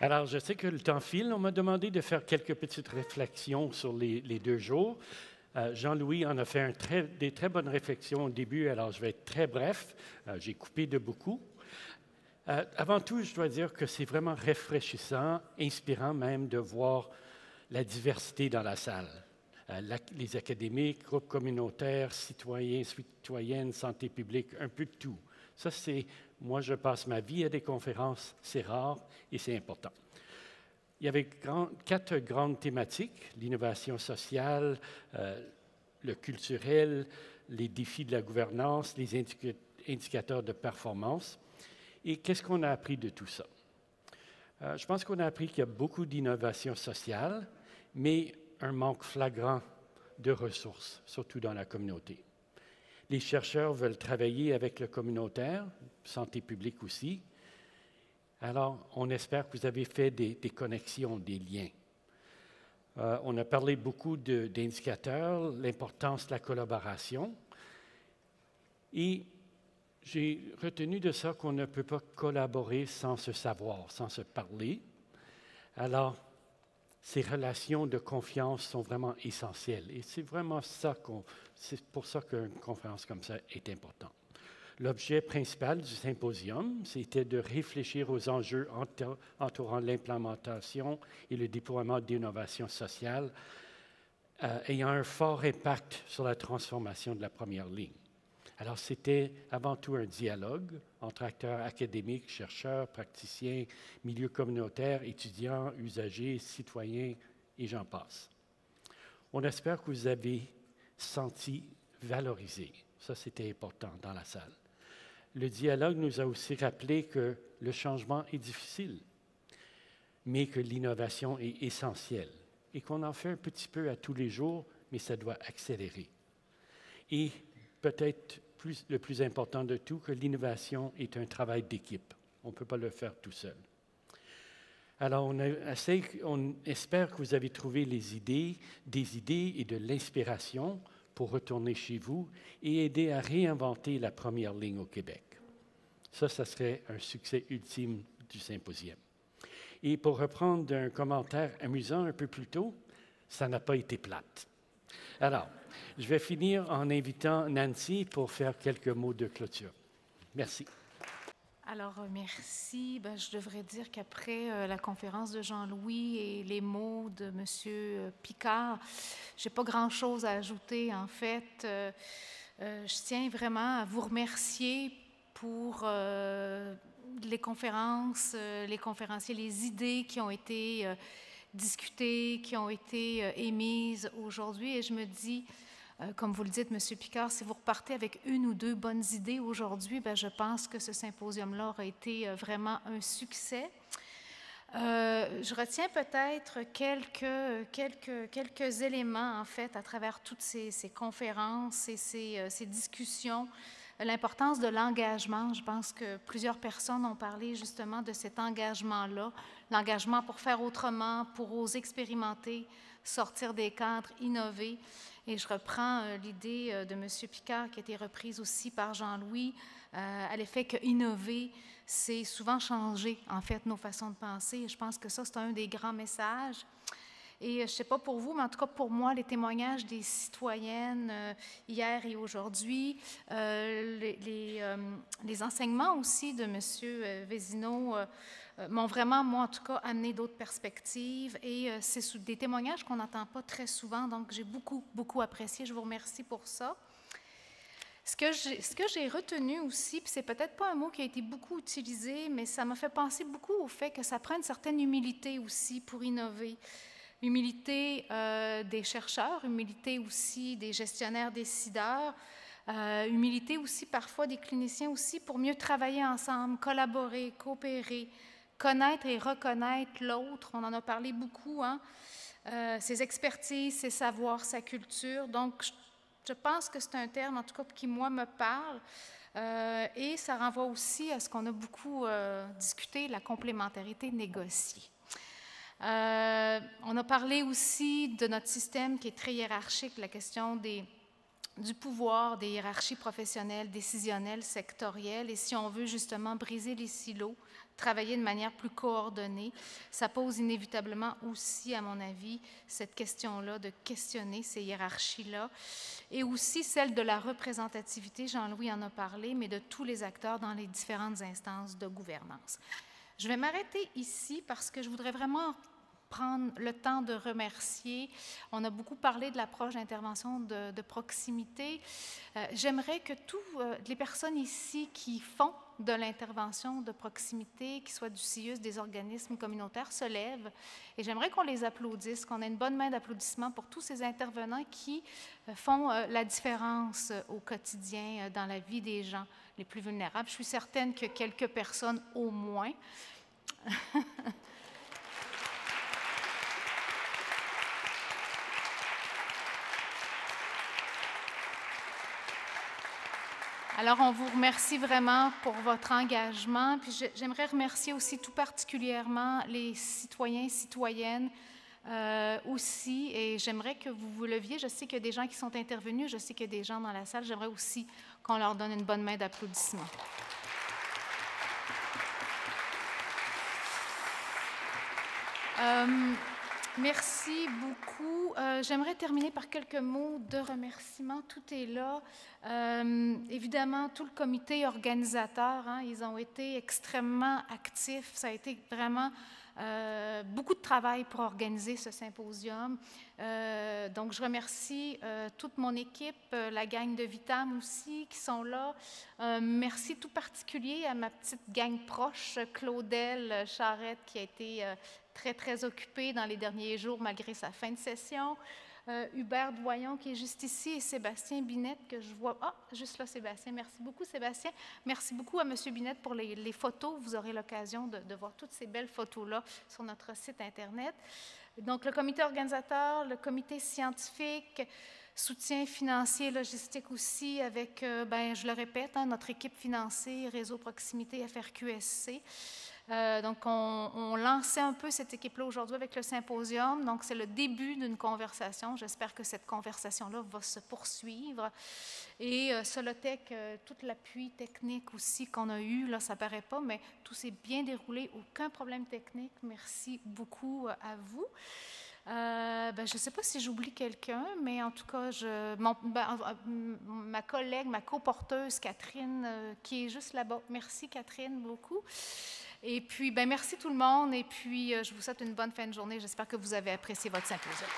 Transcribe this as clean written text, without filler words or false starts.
Alors, je sais que le temps file. On m'a demandé de faire quelques petites réflexions sur les 2 jours. Jean-Louis en a fait des très bonnes réflexions au début, alors je vais être très bref. J'ai coupé de beaucoup. Avant tout, je dois dire que c'est vraiment rafraîchissant, inspirant même de voir la diversité dans la salle. Les académiques, groupes communautaires, citoyens, citoyennes, santé publique, un peu de tout. Ça, moi, je passe ma vie à des conférences, c'est rare et c'est important. Il y avait 4 grandes thématiques, l'innovation sociale, le culturel, les défis de la gouvernance, les indicateurs de performance. Et qu'est-ce qu'on a appris de tout ça? Je pense qu'on a appris qu'il y a beaucoup d'innovation sociale, mais un manque flagrant de ressources, surtout dans la communauté. Les chercheurs veulent travailler avec le communautaire, santé publique aussi. Alors, on espère que vous avez fait des connexions, des liens. On a parlé beaucoup d'indicateurs, l'importance de la collaboration. Et j'ai retenu de ça qu'on ne peut pas collaborer sans se savoir, sans se parler. Alors, ces relations de confiance sont vraiment essentielles. Et c'est vraiment c'est pour ça qu'une conférence comme ça est importante. L'objet principal du symposium, c'était de réfléchir aux enjeux entourant l'implémentation et le déploiement d'innovation sociale ayant un fort impact sur la transformation de la première ligne. Alors, c'était avant tout un dialogue entre acteurs académiques, chercheurs, praticiens, milieux communautaires, étudiants, usagers, citoyens, et j'en passe. On espère que vous avez senti valorisé. Ça, c'était important dans la salle. Le dialogue nous a aussi rappelé que le changement est difficile, mais que l'innovation est essentielle et qu'on en fait un petit peu à tous les jours, mais ça doit accélérer. Et peut-être le plus important de tout, que l'innovation est un travail d'équipe. On ne peut pas le faire tout seul. Alors, on espère que vous avez trouvé des idées et de l'inspiration pour retourner chez vous et aider à réinventer la première ligne au Québec. Ça serait un succès ultime du symposium. Et pour reprendre un commentaire amusant un peu plus tôt, ça n'a pas été plate. Alors, je vais finir en invitant Nancy pour faire quelques mots de clôture. Merci. Alors, merci. Je devrais dire qu'après la conférence de Jean-Louis et les mots de M. Picard, je n'ai pas grand-chose à ajouter. En fait, je tiens vraiment à vous remercier pour les conférences, les conférenciers, les idées qui ont été discutées, qui ont été émises aujourd'hui. Et je me dis, comme vous le dites, M. Picard, si vous repartez avec 1 ou 2 bonnes idées aujourd'hui, je pense que ce symposium-là aura été vraiment un succès. Je retiens peut-être quelques éléments, en fait, à travers toutes ces conférences et ces discussions. L'importance de l'engagement. Je pense que plusieurs personnes ont parlé justement de cet engagement-là, l'engagement pour faire autrement, pour oser expérimenter, sortir des cadres, innover. Et je reprends l'idée de M. Picard qui a été reprise aussi par Jean-Louis à l'effet que innover, c'est souvent changer, en fait, nos façons de penser. Et je pense que ça, c'est un des grands messages. Et je ne sais pas pour vous, mais en tout cas pour moi, les témoignages des citoyennes hier et aujourd'hui, les enseignements aussi de M. Vézinault m'ont vraiment, moi en tout cas, amené d'autres perspectives. Et c'est des témoignages qu'on n'entend pas très souvent, donc j'ai beaucoup apprécié. Je vous remercie pour ça. Ce que j'ai retenu aussi, puis c'est peut-être pas un mot qui a été beaucoup utilisé, mais ça m'a fait penser beaucoup au fait que ça prend une certaine humilité aussi pour innover. Humilité des chercheurs, humilité aussi des gestionnaires décideurs, humilité aussi parfois des cliniciens aussi pour mieux travailler ensemble, collaborer, coopérer, connaître et reconnaître l'autre. On en a parlé beaucoup, hein? Ses expertises, ses savoirs, sa culture. Donc, je pense que c'est un terme, en tout cas, qui, moi, me parle. Et ça renvoie aussi à ce qu'on a beaucoup discuté, la complémentarité négociée. On a parlé aussi de notre système qui est très hiérarchique, la question du pouvoir, des hiérarchies professionnelles, décisionnelles, sectorielles, et si on veut justement briser les silos travailler de manière plus coordonnée. Ça pose inévitablement aussi, à mon avis, cette question-là de questionner ces hiérarchies-là et aussi celle de la représentativité, Jean-Louis en a parlé, mais de tous les acteurs dans les différentes instances de gouvernance. Je vais m'arrêter ici parce que je voudrais vraiment prendre le temps de remercier. On a beaucoup parlé de l'approche d'intervention de proximité. J'aimerais que toutes les personnes ici qui font de l'intervention de proximité, qui soient du CIUS, des organismes communautaires, se lèvent. Et j'aimerais qu'on les applaudisse, qu'on ait une bonne main d'applaudissement pour tous ces intervenants qui font la différence au quotidien dans la vie des gens les plus vulnérables. Je suis certaine que quelques personnes au moins. Alors, on vous remercie vraiment pour votre engagement. Puis j'aimerais remercier aussi tout particulièrement les citoyens et citoyennes aussi. Et j'aimerais que vous vous leviez. Je sais qu'il y a des gens qui sont intervenus. Je sais qu'il y a des gens dans la salle. J'aimerais aussi qu'on leur donne une bonne main d'applaudissement. Merci beaucoup. J'aimerais terminer par quelques mots de remerciement. Tout est là. Évidemment, tout le comité organisateur, hein, ils ont été extrêmement actifs. Ça a été vraiment beaucoup de travail pour organiser ce symposium. Donc, je remercie toute mon équipe, la gang de Vitam aussi qui sont là. Merci tout particulier à ma petite gang proche, Claudel Charette, qui a été très, très occupée dans les derniers jours malgré sa fin de session. Hubert Doyon qui est juste ici et Sébastien Binette que je vois. Ah, juste là, Sébastien. Merci beaucoup, Sébastien. Merci beaucoup à M. Binette pour les photos. Vous aurez l'occasion de voir toutes ces belles photos-là sur notre site Internet. Donc, le comité organisateur, le comité scientifique, soutien financier et logistique aussi avec, je le répète, hein, notre équipe financée, Réseau Proximité FRQSC. Donc, on lançait un peu cette équipe-là aujourd'hui avec le symposium. Donc, c'est le début d'une conversation. J'espère que cette conversation-là va se poursuivre. Et Solotech, tout l'appui technique aussi qu'on a eu, là, ça ne paraît pas, mais tout s'est bien déroulé. Aucun problème technique. Merci beaucoup à vous. Je ne sais pas si j'oublie quelqu'un, mais en tout cas, ma collègue, ma coporteuse, Catherine, qui est juste là-bas. Merci, Catherine, beaucoup. Et puis, merci tout le monde. Et puis, je vous souhaite une bonne fin de journée. J'espère que vous avez apprécié votre symposium.